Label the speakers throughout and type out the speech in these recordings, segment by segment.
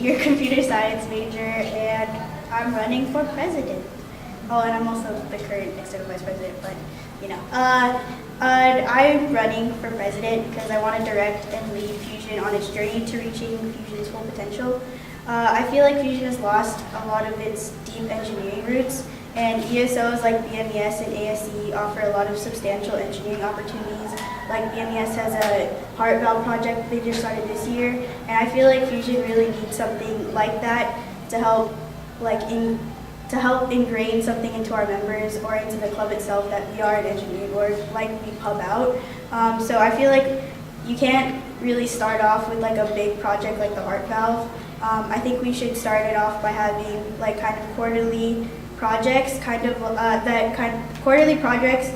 Speaker 1: second-year computer science major, and I'm running for president. Oh, and I'm also the current external vice president, but you know. I'm running for president because I want to direct and lead Fusion on its journey to reaching Fusion's full potential. I feel like Fusion has lost a lot of its deep engineering roots, and ESOs like BMES and ASE offer a lot of substantial engineering opportunities. Like BMES has a heart valve project they just started this year, and I feel like Fusion really needs something like that to help, ingrain something into our members or into the club itself that we are an engineering org, like we pub out. So I feel like you can't really start off with like a big project like the heart valve. I think we should start it off by having like kind of quarterly projects, quarterly projects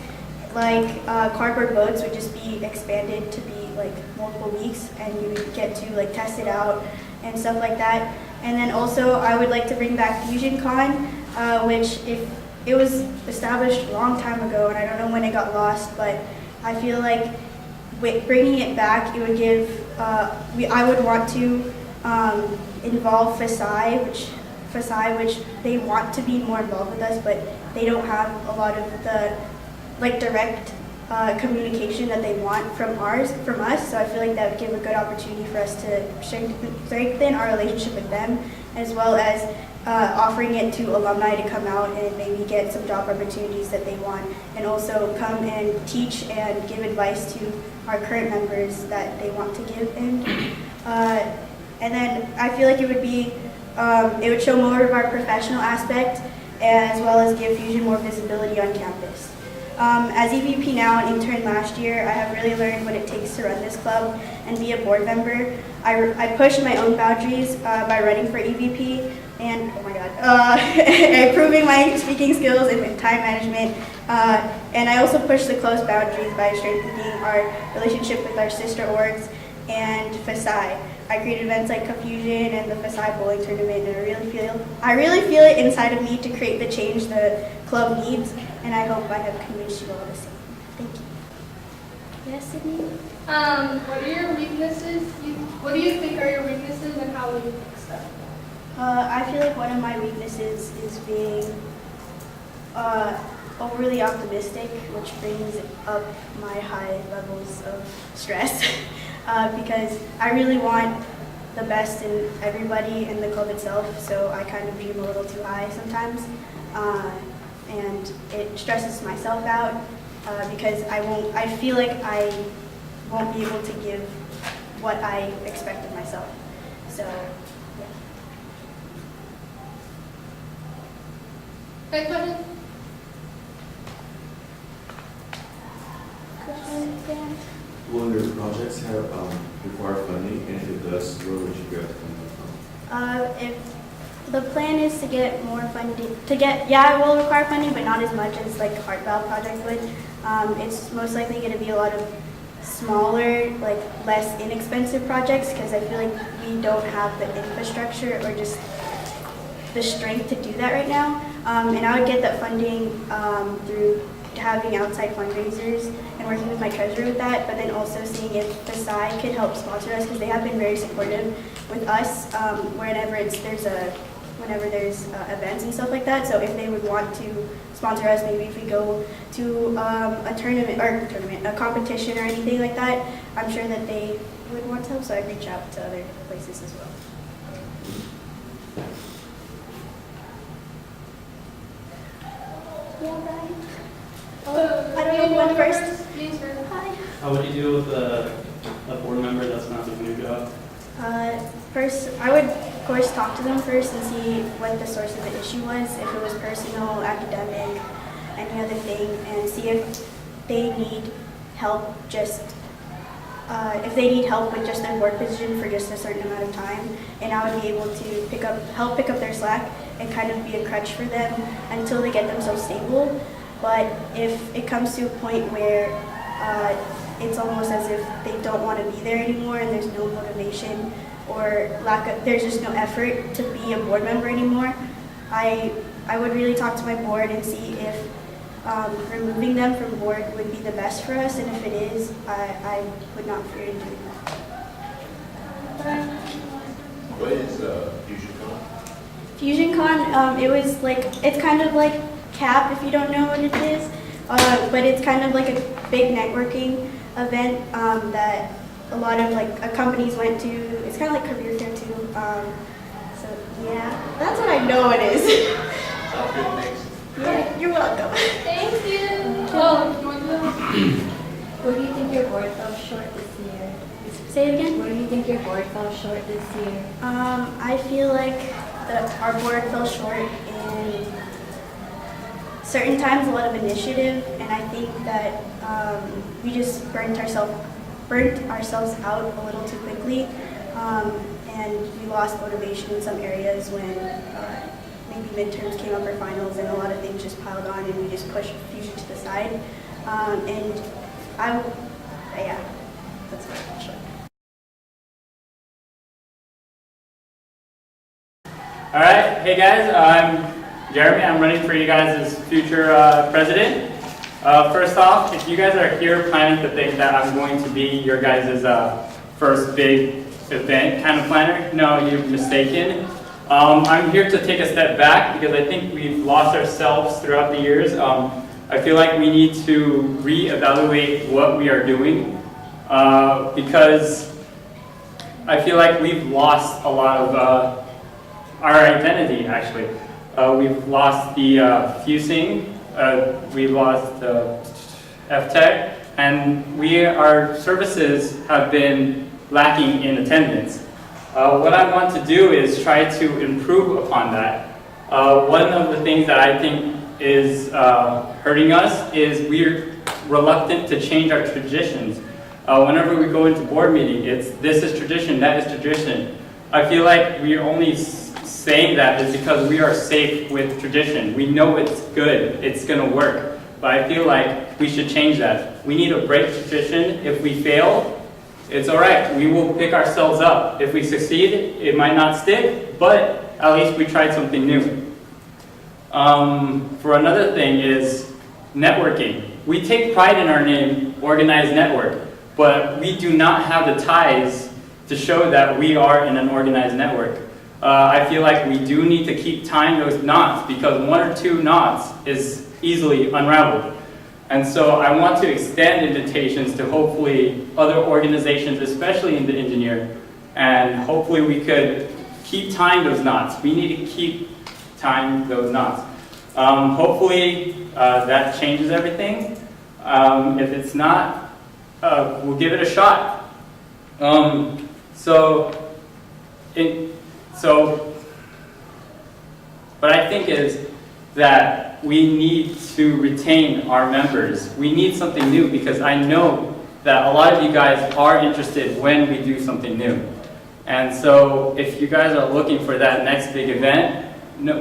Speaker 1: like cardboard boats would just be expanded to be like multiple weeks, and you would get to like test it out and stuff like that. And then also I would like to bring back FusionCon, which it was established a long time ago, and I don't know when it got lost, but I feel like with bringing it back, it would give, I would want to involve FSI, which they want to be more involved with us, but they don't have a lot of the like direct communication that they want from us. So I feel like that would give a good opportunity for us to strengthen our relationship with them, as well as offering it to alumni to come out and maybe get some job opportunities that they want, and also come and teach and give advice to our current members that they want to give. And then I feel like it would show more of our professional aspect, as well as give Fusion more visibility on campus. As EVP now and intern last year, I have really learned what it takes to run this club and be a board member. I pushed my own boundaries by running for EVP and, oh my God, improving my speaking skills and time management. And I also pushed the close boundaries by strengthening our relationship with our sister orgs and FSI. I created events like Confusion and the FSI bowling tournament, and I really feel it inside of me to create the change the club needs, and I hope I have convinced you all the same. Thank you. Yes, Sydney?
Speaker 2: What are your weaknesses? What do you think are your weaknesses, and how will you fix them?
Speaker 1: I feel like one of my weaknesses is being overly optimistic, which brings up my high levels of stress. Because I really want the best in everybody in the club itself, so I kind of dream a little too high sometimes, and it stresses myself out because I feel like I won't be able to give what I expect of myself. So, yeah.
Speaker 2: Next question?
Speaker 1: Question, Dan?
Speaker 3: Will your projects have require funding, and if it does, where would you get funding from?
Speaker 1: If the plan is to get more funding, it will require funding, but not as much as like heart valve project would. It's most likely going to be a lot of smaller, like less inexpensive projects, because I feel like we don't have the infrastructure or just the strength to do that right now. And I would get that funding through having outside fundraisers and working with my treasurer with that, but then also seeing if FSI could help sponsor us, because they have been very supportive with us whenever there's events and stuff like that. So if they would want to sponsor us, maybe if we go to a competition or anything like that, I'm sure that they would want to help, so I'd reach out to other places as well. Yeah, Brian? I don't know when first.
Speaker 2: Please, sir.
Speaker 1: Hi.
Speaker 4: How would you deal with a board member that's not doing your job?
Speaker 1: First, I would, of course, talk to them first and see what the source of the issue was, if it was personal, academic, any other thing, and see if they need help if they need help with just their board position for just a certain amount of time, and I would be able to help pick up their slack and kind of be a crutch for them until they get themselves stable. But if it comes to a point where it's almost as if they don't want to be there anymore and there's no motivation or there's just no effort to be a board member anymore, I would really talk to my board and see if removing them from board would be the best for us, and if it is, I would not fear in doing that.
Speaker 3: Go
Speaker 5: What is FusionCon?
Speaker 1: FusionCon, it was like, it's kind of like CAP if you don't know what it is, but it's kind of like a big networking event that a lot of like companies went to. It's kind of like career fair too. So yeah, that's what I know it is.
Speaker 5: Sounds good, thanks.
Speaker 1: Yeah, you're welcome.
Speaker 2: Thank you. Oh, you want to do that?
Speaker 6: What do you think your board fell short this year?
Speaker 1: Say it again.
Speaker 6: What do you think your board fell short this year?
Speaker 1: I feel like our board fell short in certain times, a lot of initiative, and I think that we just burnt ourselves out a little too quickly, and we lost motivation in some areas when maybe midterms came up or finals, and a lot of things just piled on, and we just pushed Fusion to the side. Yeah, that's what I feel short.
Speaker 7: All right, hey guys, I'm Jeremy. I'm running for you guys as future president. First off, if you guys are here planning to think that I'm going to be your guys' first big event kind of planner, no, you're mistaken. I'm here to take a step back because I think we've lost ourselves throughout the years. I feel like we need to reevaluate what we are doing because I feel like we've lost a lot of our identity, actually. We've lost the fusing, we lost the F-Tech, and our services have been lacking in attendance. What I want to do is try to improve upon that. One of the things that I think is hurting us is we're reluctant to change our traditions. Whenever we go into board meeting, it's this is tradition, that is tradition. I feel like we're only saying that is because we are safe with tradition. We know it's good, it's gonna work, but I feel like we should change that. We need to break tradition. If we fail, it's all right. We will pick ourselves up. If we succeed, it might not stick, but at least we tried something new. For another thing is networking. We take pride in our name, Organized Network, but we do not have the ties to show that we are in an organized network. I feel like we do need to keep tying those knots because one or two knots is easily unraveled. And so I want to extend invitations to hopefully other organizations, especially in the engineer, and hopefully we could keep tying those knots. We need to keep tying those knots. Hopefully that changes everything. If it's not, we'll give it a shot. What I think is that we need to retain our members. We need something new because I know that a lot of you guys are interested when we do something new. And so if you guys are looking for that next big event,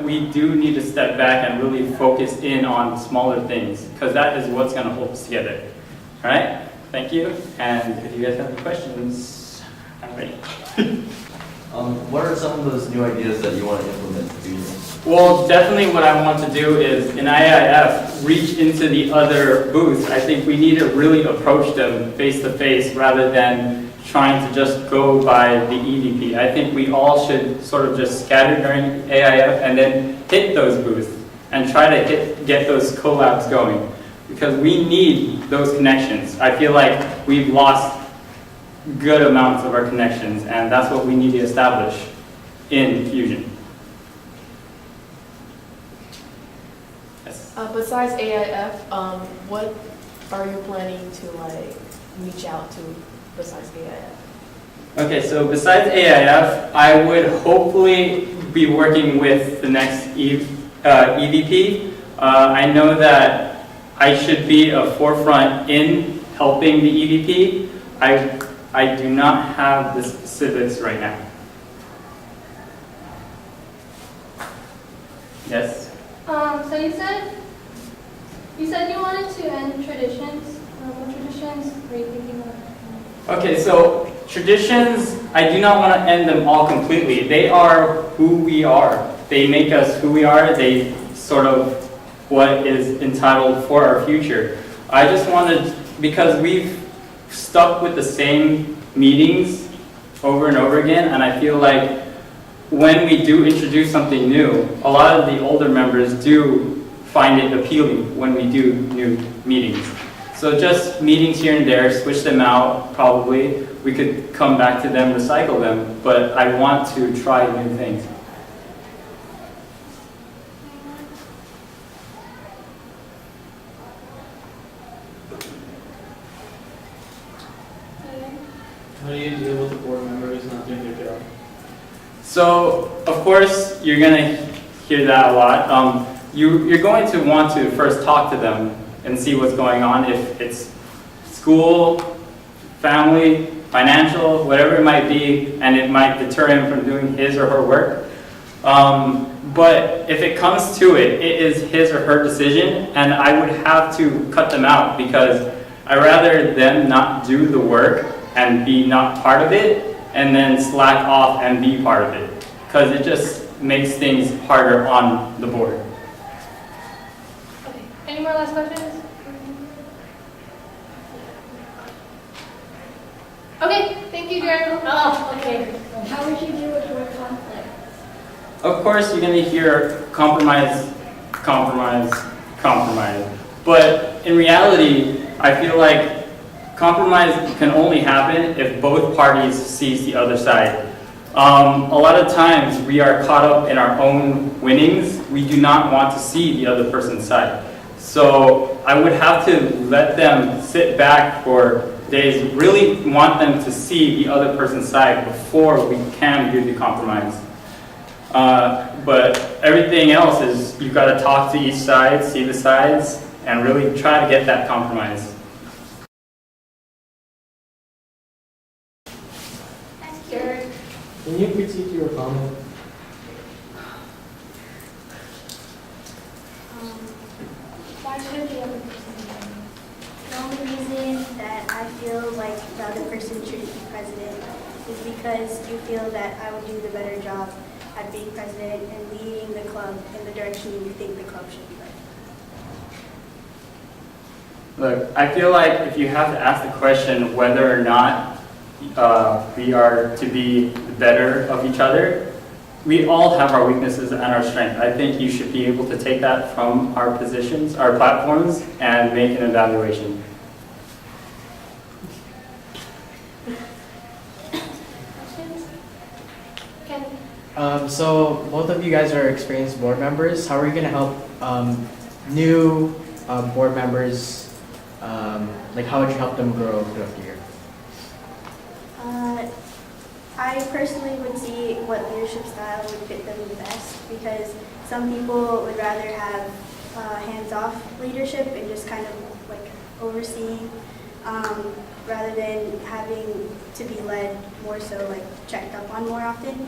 Speaker 7: we do need to step back and really focus in on smaller things because that is what's going to hold us together. All right? Thank you. And if you guys have any questions, I'm ready.
Speaker 8: What are some of those new ideas that you want to implement to Fusion?
Speaker 7: Well, definitely what I want to do is, in IIF, reach into the other booths. I think we need to really approach them face-to-face rather than trying to just go by the EVP. I think we all should sort of just scatter during AIF and then hit those booths and try to get those collabs going because we need those connections. I feel like we've lost good amounts of our connections, and that's what we need to establish in Fusion. Yes.
Speaker 9: Besides AIF, what are you planning to reach out to besides AIF?
Speaker 7: Okay, so besides AIF, I would hopefully be working with the next EVP. I know that I should be a forefront in helping the EVP. I do not have the specifics right now. Yes?
Speaker 2: So you said you wanted to end traditions. What traditions are you thinking of?
Speaker 7: Okay, so traditions, I do not want to end them all completely. They are who we are. They make us who we are. They sort of what is entitled for our future. I just wanted, because we've stuck with the same meetings over and over again, and I feel like when we do introduce something new, a lot of the older members do find it appealing when we do new meetings. So just meetings here and there, switch them out probably. We could come back to them, recycle them, but I want to try new things.
Speaker 4: How do you deal with the board member who's not doing their job?
Speaker 7: So, of course, you're going to hear that a lot. You're going to want to first talk to them and see what's going on, if it's school, family, financial, whatever it might be, and it might deter him from doing his or her work. But if it comes to it, it is his or her decision, and I would have to cut them out because I'd rather them not do the work and be not part of it, and then slack off and be part of it, because it just makes things harder on the board.
Speaker 2: Okay. Any more last questions? Okay, thank you, Jeremy.
Speaker 6: Oh, okay. How would you deal with board conflict?
Speaker 7: Of course, you're going to hear compromise, compromise, compromise. But in reality, I feel like compromise can only happen if both parties sees the other side. A lot of times we are caught up in our own winnings. We do not want to see the other person's side. So I would have to let them sit back for days, really want them to see the other person's side before we can do the compromise. But everything else is you've got to talk to each side, see the sides, and really try to get that compromise.
Speaker 4: Can you critique your opponent?
Speaker 1: Why should the other person win? The only reason that I feel like the other person shouldn't be president is because you feel that I would do the better job at being president and leading the club in the direction you think the club should be going.
Speaker 7: Look, I feel like if you have to ask the question whether or not we are to be better of each other, we all have our weaknesses and our strength. I think you should be able to take that from our positions, our platforms, and make an evaluation.
Speaker 2: Questions? Ken?
Speaker 10: So both of you guys are experienced board members. How are you going to help new board members? Like, how would you help them grow throughout the year?
Speaker 1: I personally would see what leadership style would fit them the best, because some people would rather have hands-off leadership and just kind of like overseeing, rather than having to be led more so like checked up on more often.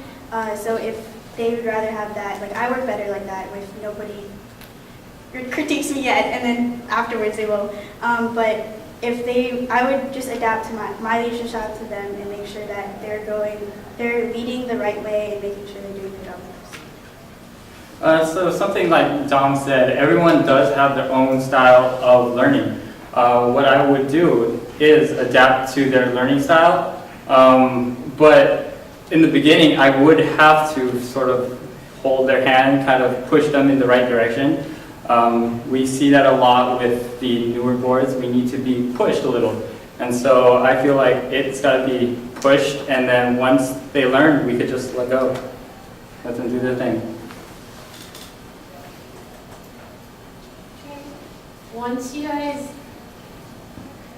Speaker 1: So if they would rather have that, like I work better like that with nobody critiques me yet, and then afterwards they will. But if I would just adapt to my leadership style to them and make sure that they're leading the right way and making sure they're doing their job.
Speaker 7: So something like Dom said, everyone does have their own style of learning. What I would do is adapt to their learning style, but in the beginning I would have to sort of hold their hand, kind of push them in the right direction. We see that a lot with the newer boards. We need to be pushed a little. And so I feel like it's got to be pushed, and then once they learn, we could just let go. Let them do their thing.
Speaker 9: Once you guys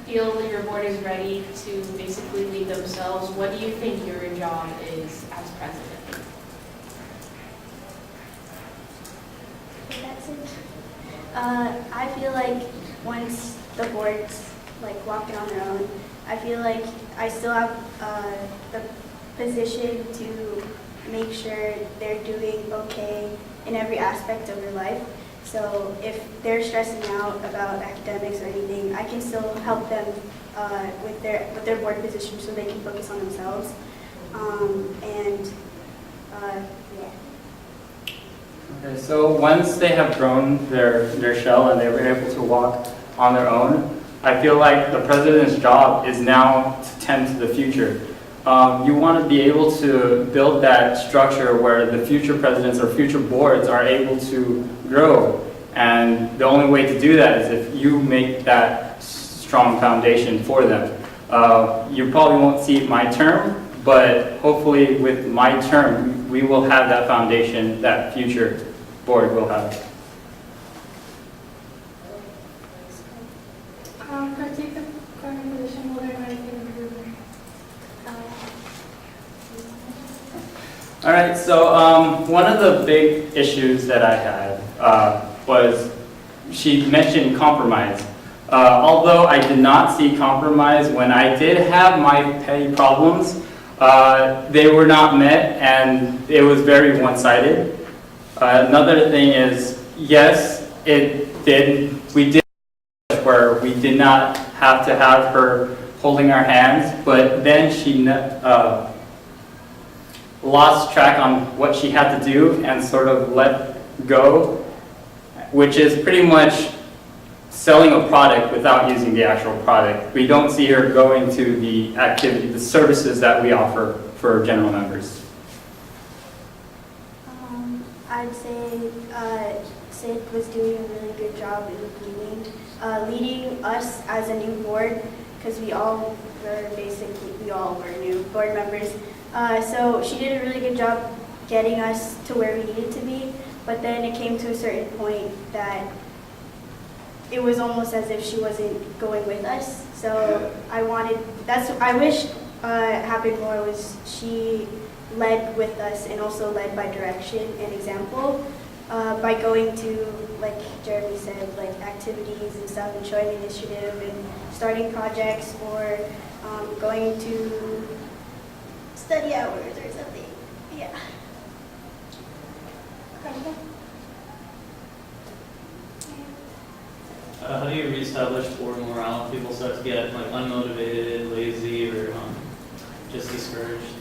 Speaker 9: feel that your board is ready to basically lead themselves, what do you think your job is as president?
Speaker 1: That's it. I feel like once the board's like walking on their own, I feel like I still have the position to make sure they're doing okay in every aspect of their life. So if they're stressing out about academics or anything, I can still help them with their board position so they can focus on themselves. Yeah.
Speaker 7: Okay, so once they have grown their shell and they were able to walk on their own, I feel like the president's job is now to tend to the future. you want to be able to build that structure where the future presidents or future boards are able to grow. And the only way to do that is if you make that strong foundation for them. You probably won't see my term, but hopefully with my term, we will have that foundation that future board will have.
Speaker 2: Critique the current position, will there be anything improvement?
Speaker 7: All right, so one of the big issues that I had was she mentioned compromise. Although I did not see compromise when I did have my petty problems, they were not met and it was very one-sided. Another thing is, yes, we did where we did not have to have her holding our hands, but then she lost track on what she had to do and sort of let go, which is pretty much selling a product without using the actual product. We don't see her going to the activity, the services that we offer for general members.
Speaker 1: I'd say Sid was doing a really good job in leading us as a new board, because we all were new board members. So she did a really good job getting us to where we needed to be, but then it came to a certain point that it was almost as if she wasn't going with us. So I wish happened more was she led with us and also led by direction and example, by going to, like Jeremy said, like activities and stuff and showing initiative and starting projects or going to study hours or something. Yeah.
Speaker 4: How do you reestablish board morale? People start to get like unmotivated, lazy, or just discouraged.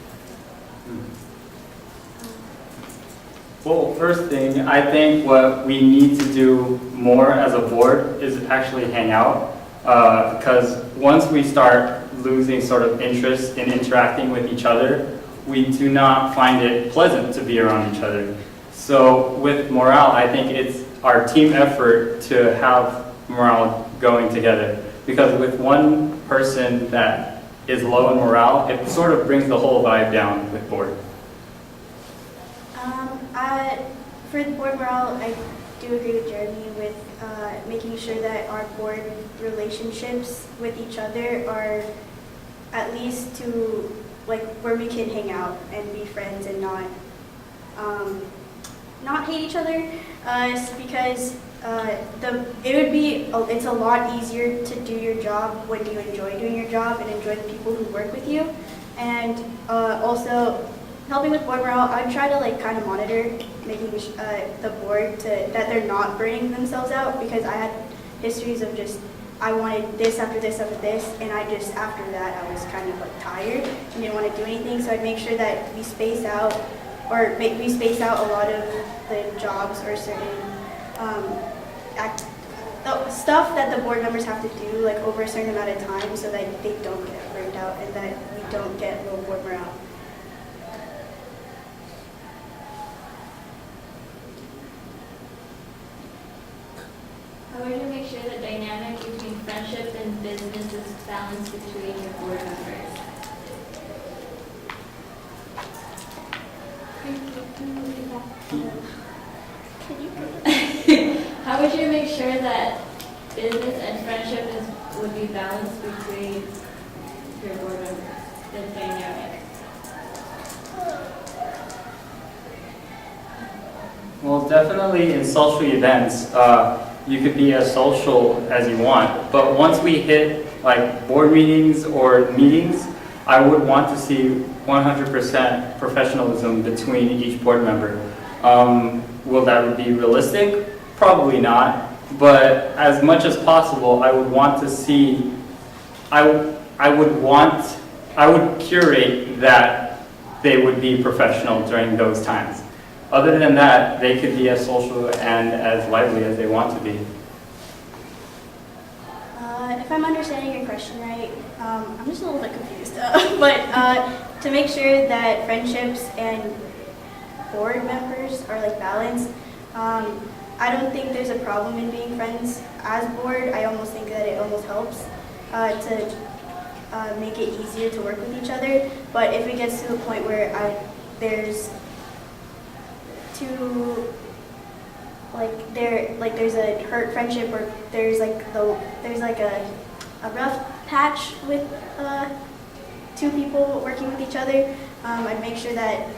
Speaker 7: Well, first thing, I think what we need to do more as a board is actually hang out, because once we start losing sort of interest in interacting with each other, we do not find it pleasant to be around each other. So with morale, I think it's our team effort to have morale going together, because with one person that is low in morale, it sort of brings the whole vibe down with board.
Speaker 1: For the board morale, I do agree with Jeremy with making sure that our board relationships with each other are at least to like where we can hang out and be friends and not hate each other, because it's a lot easier to do your job when you enjoy doing your job and enjoy the people who work with you. And also helping with board morale, I try to like kind of monitor making the board that they're not burning themselves out, because I had histories of just I wanted this after this after this, and after that I was kind of like tired and didn't want to do anything. So I'd make sure that we space out a lot of the jobs or certain the stuff that the board members have to do like over a certain amount of time, so that they don't get burned out and that we don't get low board morale.
Speaker 6: How would you make sure the dynamic between friendship and business is balanced between your board members? How would you make sure that business and friendship would be balanced between your board members, the dynamic?
Speaker 7: Well, definitely in social events, you could be as social as you want, but once we hit like board meetings or meetings, I would want to see 100% professionalism between each board member. Will that be realistic? Probably not, but as much as possible, I would want to see, I would curate that they would be professional during those times. Other than that, they could be as social and as lively as they want to be.
Speaker 1: if I'm understanding your question right, I'm just a little bit confused. But to make sure that friendships and board members are like balanced, I don't think there's a problem in being friends as board. I almost think that it almost helps to make it easier to work with each other. But if it gets to the point where there's two, there's a hurt friendship, or there's a rough patch with two people working with each other, I'd make sure that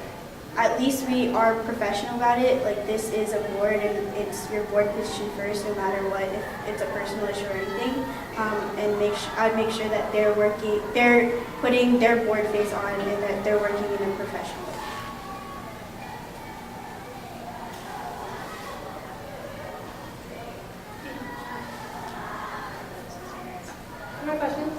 Speaker 1: at least we are professional about it. Like, this is a board and it's your board position first, no matter what, if it's a personal issue or anything. And I'd make sure that they're putting their board face on and that they're working in a professional way.
Speaker 2: More questions?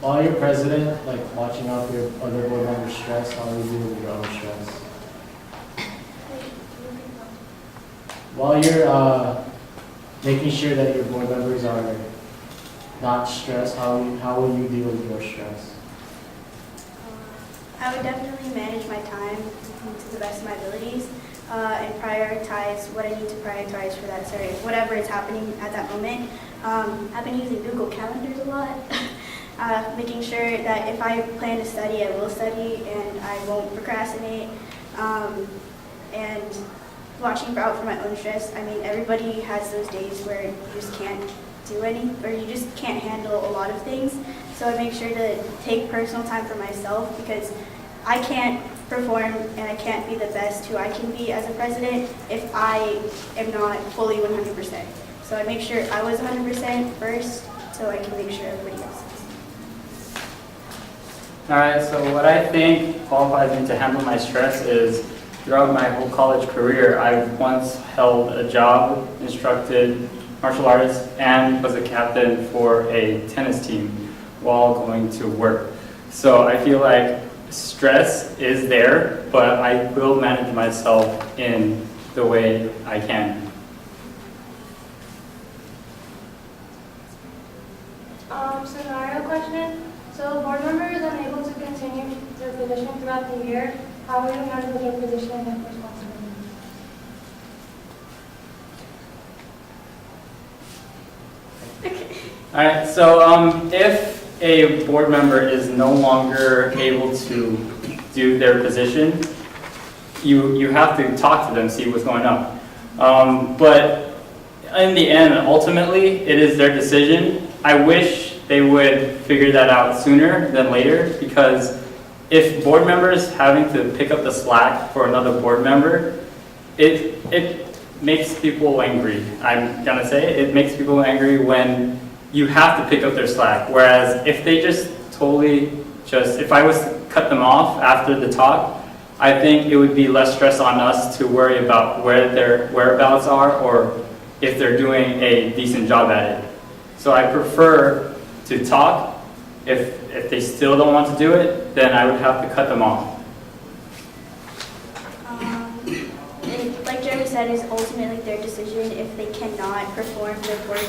Speaker 10: While you're president, like watching out for your other board members' stress, how do you deal with your own stress? While you're making sure that your board members are not stressed, how will you deal with your stress?
Speaker 1: I would definitely manage my time to the best of my abilities and prioritize what I need to prioritize for that certain, whatever is happening at that moment. I've been using Google Calendars a lot, making sure that if I plan to study, I will study and I won't procrastinate. And watching out for my own stress. I mean, everybody has those days where you just can't do any, or you just can't handle a lot of things. So I make sure to take personal time for myself, because I can't perform and I can't be the best who I can be as a president if I am not fully 100%. So I make sure I was 100% first, so I can make sure everybody else is.
Speaker 7: All right, so what I think qualifies me to handle my stress is throughout my whole college career, I once held a job, instructed martial arts, and was a captain for a tennis team while going to work. So I feel like stress is there, but I will manage myself in the way I can.
Speaker 2: Scenario question. So board member is unable to continue their position throughout the year. How will you handle their position and responsibility?
Speaker 7: All right, so if a board member is no longer able to do their position, you have to talk to them, see what's going on. But in the end, ultimately, it is their decision. I wish they would figure that out sooner than later, because if board members having to pick up the slack for another board member, it makes people angry. I'm gonna say it makes people angry when you have to pick up their slack. Whereas if they just if I was to cut them off after the talk, I think it would be less stress on us to worry about where their whereabouts are or if they're doing a decent job at it. So I prefer to talk. If they still don't want to do it, then I would have to cut them off.
Speaker 1: Like Jeremy said, is ultimately their decision if they cannot perform their board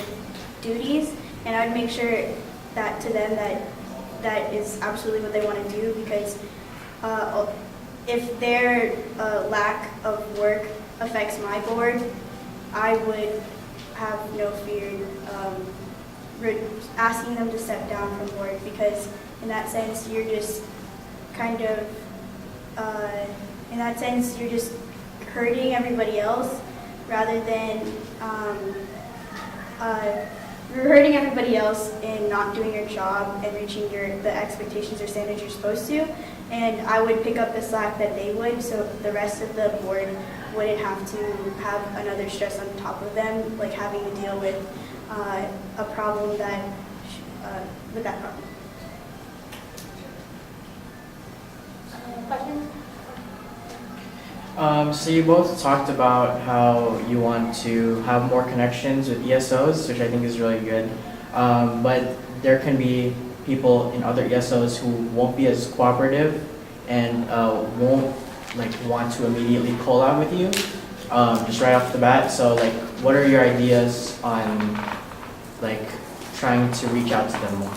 Speaker 1: duties, and I'd make sure that to them that is absolutely what they want to do, because if their lack of work affects my board, I would have no fear asking them to step down from board, because in that sense you're just hurting everybody else rather than you're hurting everybody else in not doing your job and reaching the expectations or standards you're supposed to. And I would pick up the slack that they would, so the rest of the board wouldn't have to have another stress on top of them, like having to deal with a problem with that problem.
Speaker 2: Questions?
Speaker 10: So you both talked about how you want to have more connections with ESOs, which I think is really good. But there can be people in other ESOs who won't be as cooperative and won't like want to immediately collab with you, just right off the bat. So like, what are your ideas on like trying to reach out to them more?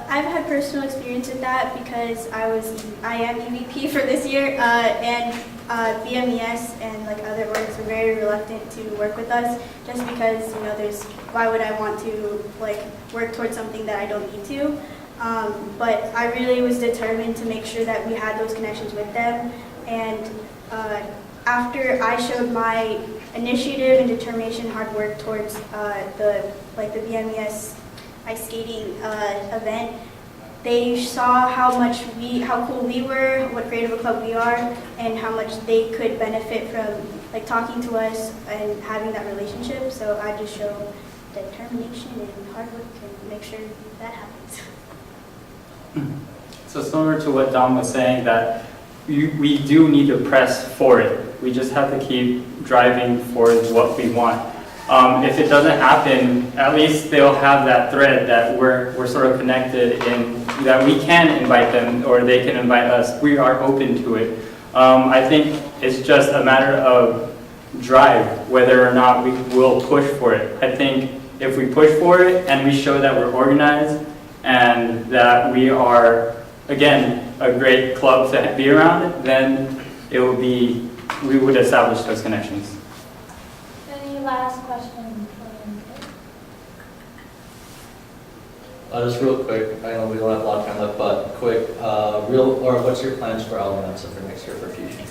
Speaker 1: I've had personal experience with that because I am EVP for this year, and BMES and like other orgs are very reluctant to work with us just because, you know, why would I want to like work towards something that I don't need to? But I really was determined to make sure that we had those connections with them, and after I showed my initiative and determination, hard work towards the BMES ice skating event, they saw how cool we were, what great of a club we are, and how much they could benefit from like talking to us and having that relationship. So I just show determination and hard work and make sure that happens.
Speaker 7: So similar to what Dom was saying, that we do need to press for it. We just have to keep driving for what we want. If it doesn't happen, at least they'll have that thread that we're sort of connected in, that we can invite them or they can invite us. We are open to it. I think it's just a matter of drive, whether or not we will push for it. I think if we push for it and we show that we're organized and that we are, again, a great club to be around, then we would establish those connections.
Speaker 2: Any last questions?
Speaker 8: Just real quick, I know we don't have a lot of time left, but quick, what's your plans for Alianza for next year for Fusion?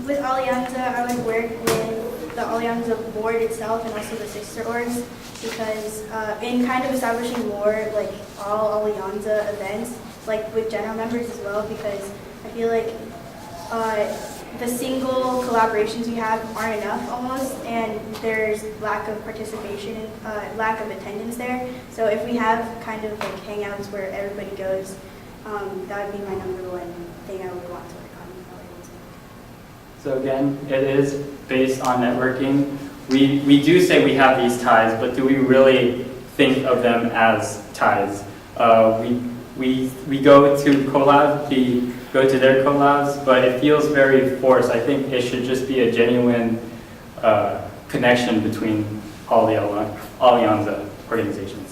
Speaker 1: With Alianza, I would work with the Alianza board itself and also the sister orgs, because in kind of establishing more like all Alianza events, like with general members as well, because I feel like the single collaborations we have aren't enough almost, and there's lack of participation, lack of attendance there. So if we have kind of like hangouts where everybody goes, that would be my #1 thing I would want to work on.
Speaker 7: So again, it is based on networking. We do say we have these ties, but do we really think of them as ties? We go to collabs, we go to their collabs, but it feels very forced. I think it should just be a genuine connection between all the Alianza organizations.